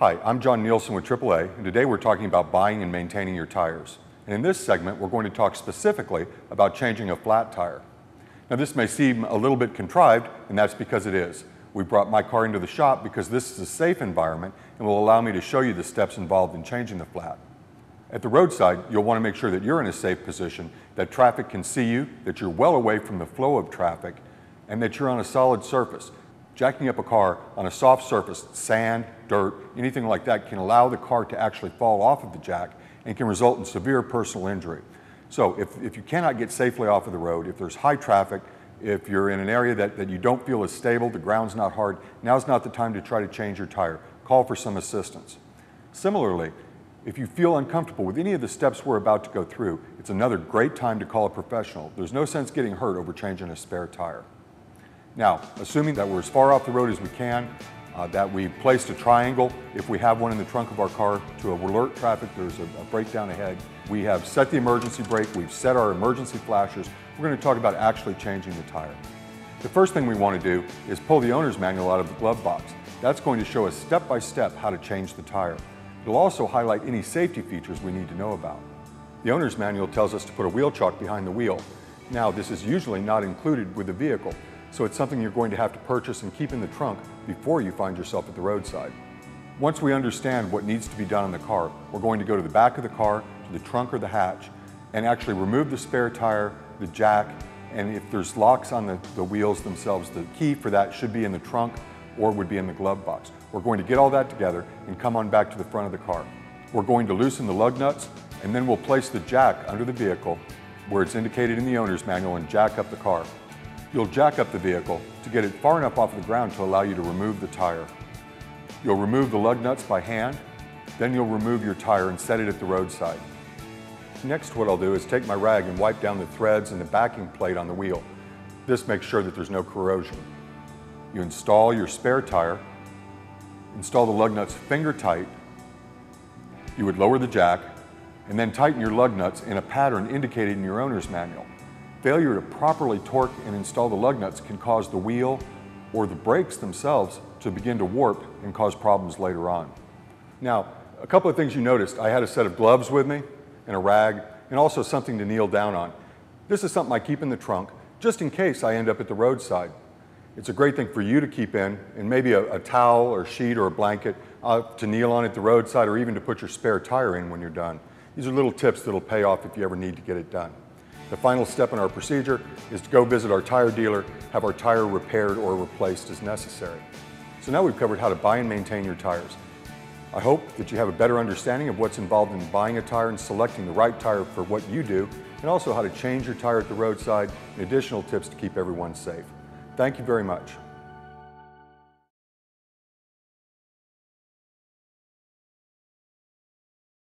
Hi, I'm John Nielsen with AAA, and today we're talking about buying and maintaining your tires. And in this segment, we're going to talk specifically about changing a flat tire. Now this may seem a little bit contrived, and that's because it is. We brought my car into the shop because this is a safe environment and will allow me to show you the steps involved in changing the flat. At the roadside, you'll want to make sure that you're in a safe position, that traffic can see you, that you're well away from the flow of traffic, and that you're on a solid surface. Jacking up a car on a soft surface, sand, dirt, anything like that can allow the car to actually fall off of the jack and can result in severe personal injury. So if you cannot get safely off of the road, if there's high traffic, if you're in an area that you don't feel is stable, the ground's not hard, now's not the time to try to change your tire. Call for some assistance. Similarly, if you feel uncomfortable with any of the steps we're about to go through, it's another great time to call a professional. There's no sense getting hurt over changing a spare tire. Now, assuming that we're as far off the road as we can, that we placed a triangle, if we have one in the trunk of our car, to alert traffic there's a breakdown ahead. We have set the emergency brake, we've set our emergency flashers. We're going to talk about actually changing the tire. The first thing we want to do is pull the owner's manual out of the glove box. That's going to show us step-by-step how to change the tire. It'll also highlight any safety features we need to know about. The owner's manual tells us to put a wheel chock behind the wheel. Now, this is usually not included with the vehicle, so it's something you're going to have to purchase and keep in the trunk before you find yourself at the roadside. Once we understand what needs to be done in the car, we're going to go to the back of the car, to the trunk or the hatch, and actually remove the spare tire, the jack, and if there's locks on the wheels themselves, the key for that should be in the trunk or would be in the glove box. We're going to get all that together and come on back to the front of the car. We're going to loosen the lug nuts, and then we'll place the jack under the vehicle where it's indicated in the owner's manual and jack up the car. You'll jack up the vehicle to get it far enough off the ground to allow you to remove the tire. You'll remove the lug nuts by hand, then you'll remove your tire and set it at the roadside. Next, what I'll do is take my rag and wipe down the threads and the backing plate on the wheel. This makes sure that there's no corrosion. You install your spare tire, install the lug nuts finger tight. You would lower the jack and then tighten your lug nuts in a pattern indicated in your owner's manual. Failure to properly torque and install the lug nuts can cause the wheel or the brakes themselves to begin to warp and cause problems later on. Now, a couple of things you noticed. I had a set of gloves with me and a rag and also something to kneel down on. This is something I keep in the trunk just in case I end up at the roadside. It's a great thing for you to keep in, and maybe a towel or sheet or a blanket to kneel on at the roadside, or even to put your spare tire in when you're done. These are little tips that'll pay off if you ever need to get it done. The final step in our procedure is to go visit our tire dealer, have our tire repaired or replaced as necessary. So now we've covered how to buy and maintain your tires. I hope that you have a better understanding of what's involved in buying a tire and selecting the right tire for what you do, and also how to change your tire at the roadside and additional tips to keep everyone safe. Thank you very much.